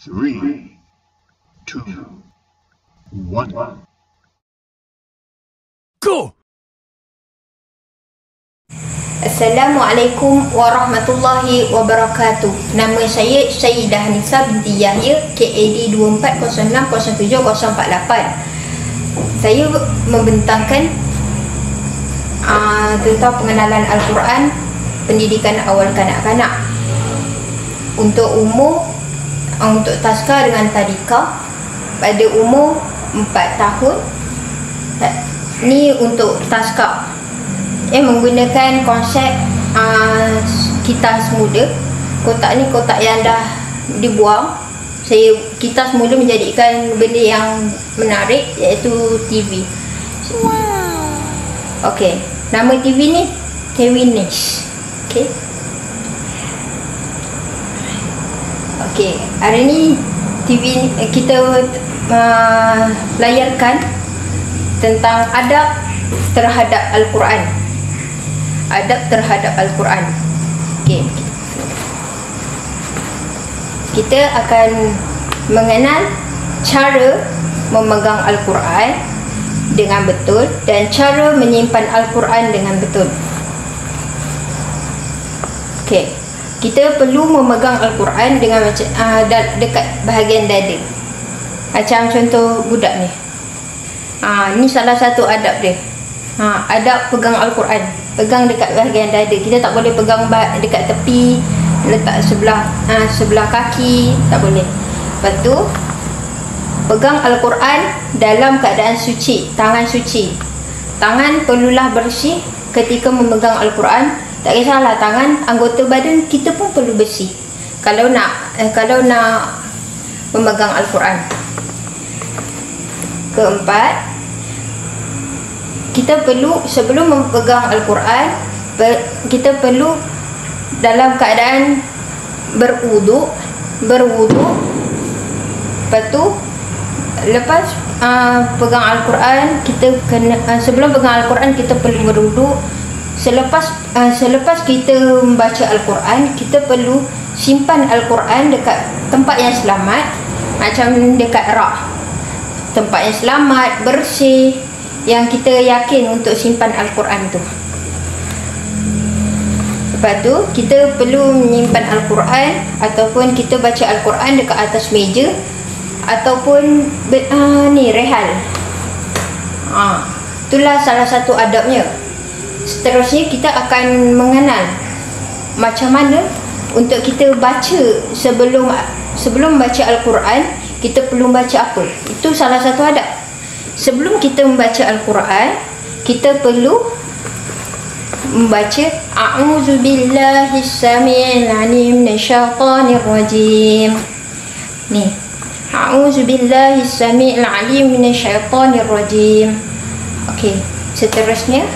Three, two, one. Go! Assalamualaikum warahmatullahi wabarakatuh. Nama saya Sayyidah Nisa binti Yahya, KAD 24060748. Saya membentangkan tentang pengenalan Al-Quran, pendidikan awal kanak-kanak. Untuk umur, untuk taska dengan tadika pada umur 4 tahun. Ni untuk taska menggunakan konsep kitas muda. Kotak ni kotak yang dah dibuang. Kita semula menjadikan benda yang menarik, iaitu TV. Wow. Okey, nama TV ni Tewinish. Okey, hari ni TV ni kita layarkan tentang adab terhadap Al-Quran. Adab terhadap Al-Quran. Okey. Kita akan mengenal cara memegang Al-Quran dengan betul dan cara menyimpan Al-Quran dengan betul. Okey. Kita perlu memegang Al-Quran dengan macam dekat bahagian dada. Macam contoh budak ni. Ni salah satu adab dia. Adab pegang Al-Quran. Pegang dekat bahagian dada. Kita tak boleh pegang dekat tepi, letak sebelah kaki, tak boleh. Lepas tu pegang Al-Quran dalam keadaan suci, tangan suci. Tangan perlulah bersih ketika memegang Al-Quran. Tak kisahlah tangan, anggota badan kita pun perlu bersih kalau nak memegang Al-Quran. Keempat, kita perlu sebelum memegang Al-Quran, kita perlu dalam keadaan berwuduk. Lepas tu lepas pegang Al-Quran, kita kena sebelum pegang Al-Quran kita perlu berwuduk. Selepas kita membaca Al-Quran, kita perlu simpan Al-Quran dekat tempat yang selamat, macam dekat rak. Tempat yang selamat, bersih, yang kita yakin untuk simpan Al-Quran tu. Lepas tu kita perlu menyimpan Al-Quran, ataupun kita baca Al-Quran dekat atas meja, ataupun rehal. Itulah salah satu adabnya. Seterusnya kita akan mengenal macam mana untuk kita baca sebelum membaca Al-Quran, kita perlu baca apa. Itu salah satu adab. Sebelum kita membaca Al-Quran, kita perlu membaca A'udzubillahi samiil alim minasyaitonir rajim. Ni. A'udzubillahi samiil alim minasyaitonir rajim. Okey, seterusnya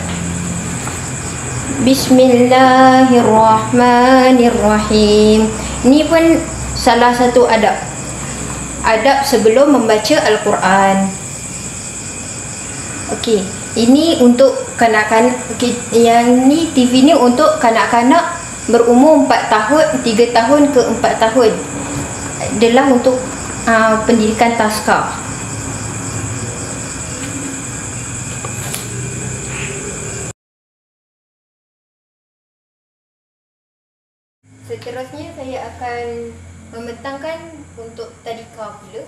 Bismillahirrahmanirrahim. Ini pun salah satu adab. Adab sebelum membaca Al-Quran. Okey, ini untuk kanak-kanak. Yang ni TV ni untuk kanak-kanak berumur 4 tahun, 3 tahun ke 4 tahun. Adalah untuk pendidikan taska. Seterusnya saya akan membentangkan untuk tadika pula,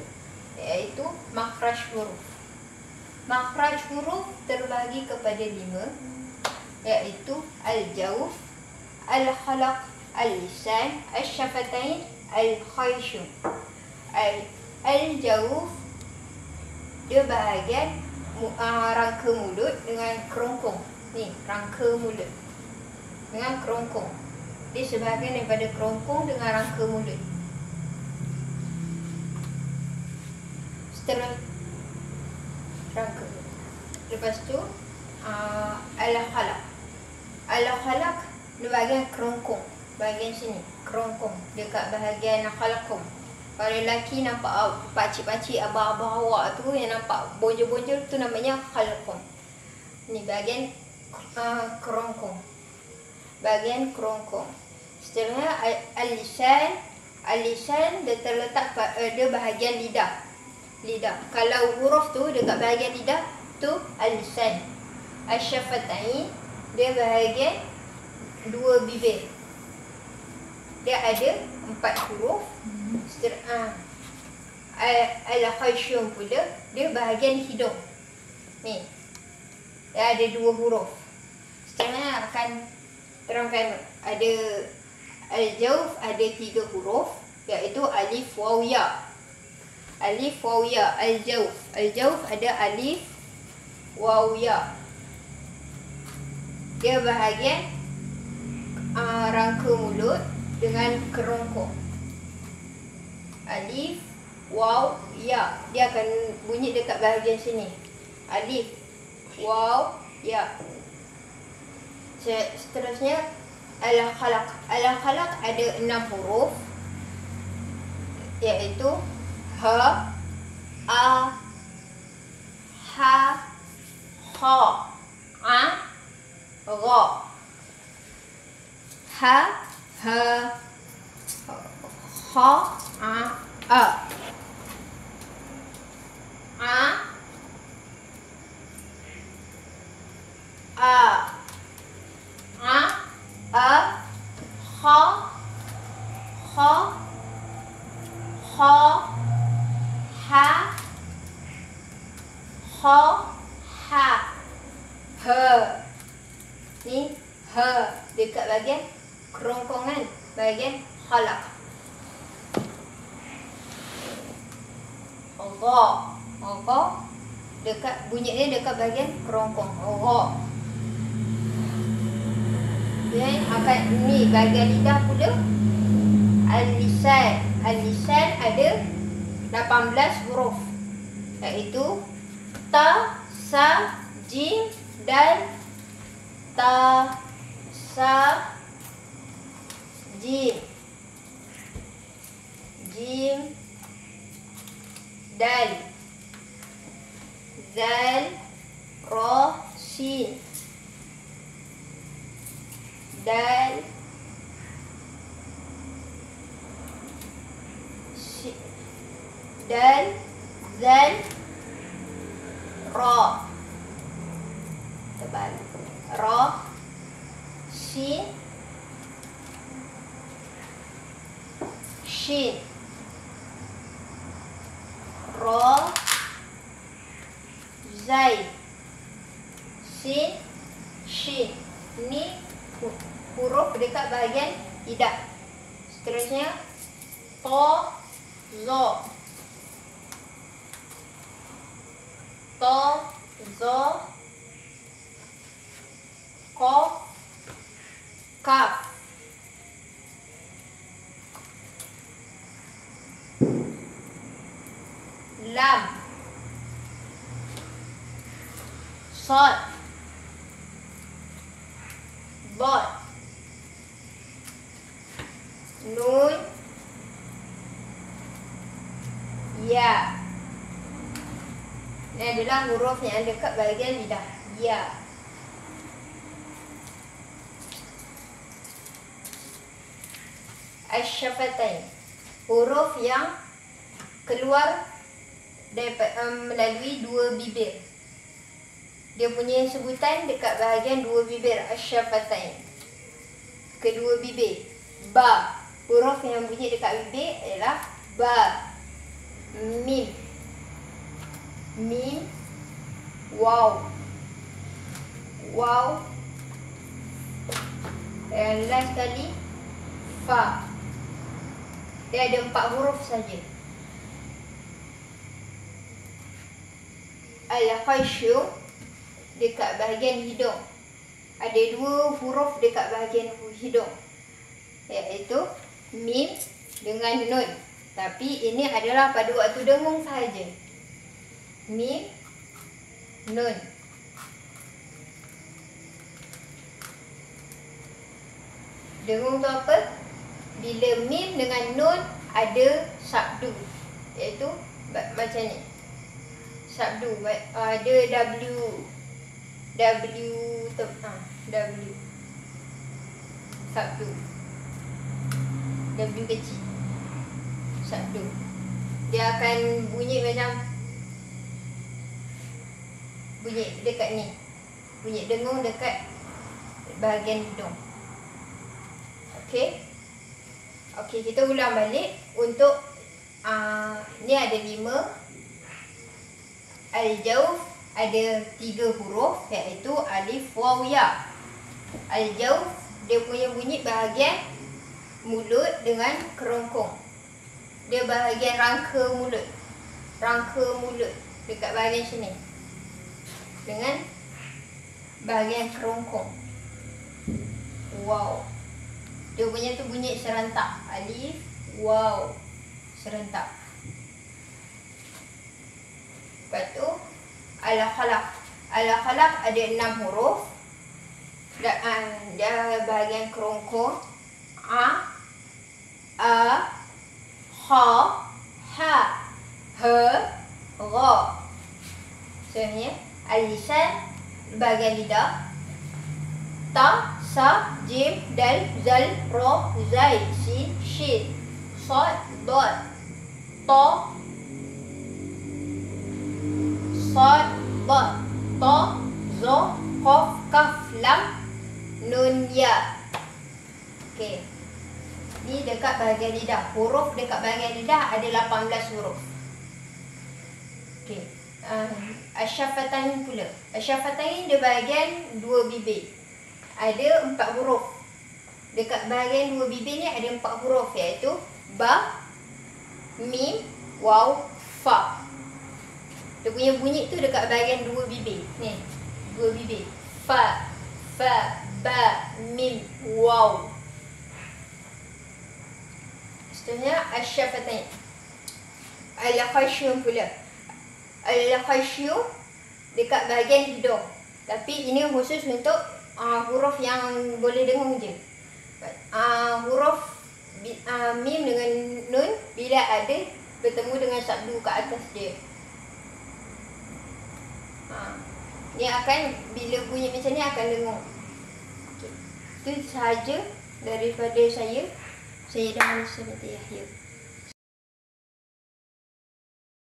iaitu makhraj huruf. Makhraj huruf terbahagi kepada 5, iaitu al-jawf, al-khalaq, al-lisan, al-syafatain, al-khayshum. Al-jawf dia bahagian rangka mulut dengan kerongkong. Ni rangka mulut dengan kerongkong. Dia sebahagian daripada kerongkong dengan rangka mulut. Seterusnya rangka. Lepas tu al-khalaq. Al-khalaq dia bahagian kerongkong, bahagian sini kerongkong dekat bahagian khalaqum. Kalau lelaki nampak pakcik-pakcik, abah-abah awak tu yang nampak bonjol-bonjol tu namanya khalaqum. Ni bahagian kerongkong. Bahagian kerongkong. Seterusnya al-lisan, Al-lisan dia terletak pada bahagian lidah. Kalau huruf tu dekat bahagian lidah tu al-lisan. Asy-syafatain dia bahagian dua bibir. Dia ada 4 huruf. Al-khaysyum pula dia bahagian hidung. Ni. Dia ada 2 huruf. Seterusnya akan terangkan ada al-jawf ada 3 huruf iaitu alif waw ya. Alif waw ya al-jawf. Al-jawf ada alif waw ya. Dia bahagian rangka mulut dengan kerongkong. Alif waw ya. Dia akan bunyi dekat bahagian sini. Alif waw ya. Seterusnya al-khalaq. Al-khalaq ada 6 huruf iaitu ha, a, ha, kha, a, ra. Ha, ha, kha, a, a. Kha, kha, kha, ha, kha, ha. Ha. Ni ha dekat bahagian kerongkongan, bahagian khalaq. Allah. Allah dekat bunyinya dekat bahagian kerongkong. Allah. Dan akan ni bahagian lidah pula al-lisan. Al-lisan ada 18 huruf iaitu ta, sa, jim, dal. Ta, sa, jim, jim, dal, zal, ra, sin, dal, dal, zal, ra, tebal, ra, sin, shin, ra, zai, sin, shin. Ini huruf dekat bahagian lidah. Seterusnya ta, za. Ta, za, qaf, kaf. Lam, sad, dad, nun, ya. Ini adalah huruf yang dekat bahagian lidah. Ya. Asy-syafatain, huruf yang keluar melalui 2 bibir. Dia punya sebutan dekat bahagian 2 bibir. Asy-syafatain, kedua bibir. Ba, huruf yang bunyi dekat bibir adalah ba. Mim, mim, waw, waw. Dan last kali fa. Dia ada 4 huruf saja. Al-khaysyum dekat bahagian hidung. Ada 2 huruf dekat bahagian hidung iaitu mim dengan nun. Tapi ini adalah pada waktu dengung sahaja. Mim, nun. Dengung tu apa? Bila mim dengan nun ada sabdu, iaitu macam ni. Sabdu ada W, W sabdu, W kecil. sabdu. Dia akan bunyi macam bunyi dekat ni. Bunyi dengung dekat bahagian hidung. Okey. Okey, kita ulang balik untuk ni ada 5. Al-Jawf ada 3 huruf, iaitu alif, waw, ya. Al-Jawf dia punya bunyi bahagian mulut dengan kerongkong. Dia bahagian rangka mulut. Rangka mulut dekat bahagian sini. Dengan bahagian kerongkong. Wow. Dia punya tu bunyi serentak. Alif, waw. Serentak. Lepas tu Al-Khalaq. Al-Khalaq ada 6 huruf. Dia bahagian kerongkong. A, kha, ha, ha, ra. Sebenarnya Al-Lisan bahagian lidah. Ta, sa, jim, dal, zal, ra, zai, sin, shin, sad, dad, ta, sad, ba, ta, za, qaf, kaf, lam, nun, ya. Okey. Ni dekat bahagian lidah. Huruf dekat bahagian lidah ada 18 huruf. Okey. Asy-Syafatain pula. Asy-Syafatain dia bahagian 2 bibir. Ada 4 huruf. Dekat bahagian 2 bibir ni ada 4 huruf, iaitu ba, mim, waw, fa. Dia punya bunyi tu dekat bahagian 2 bibir. Ni, 2 bibir. Fa, fa, ba, mim, waw. Seterusnya Asy-Syafatain. Al-Khaysyum pula. Al-Khaysyum dekat bahagian hidung. Tapi ini khusus untuk huruf yang boleh dengung je. Huruf mim dengan nun bila ada bertemu dengan sabdu kat atas dia. Ni akan bila bunyi macam ni akan dengung. Okay. Itu sahaja daripada saya. Saya dah Yahya.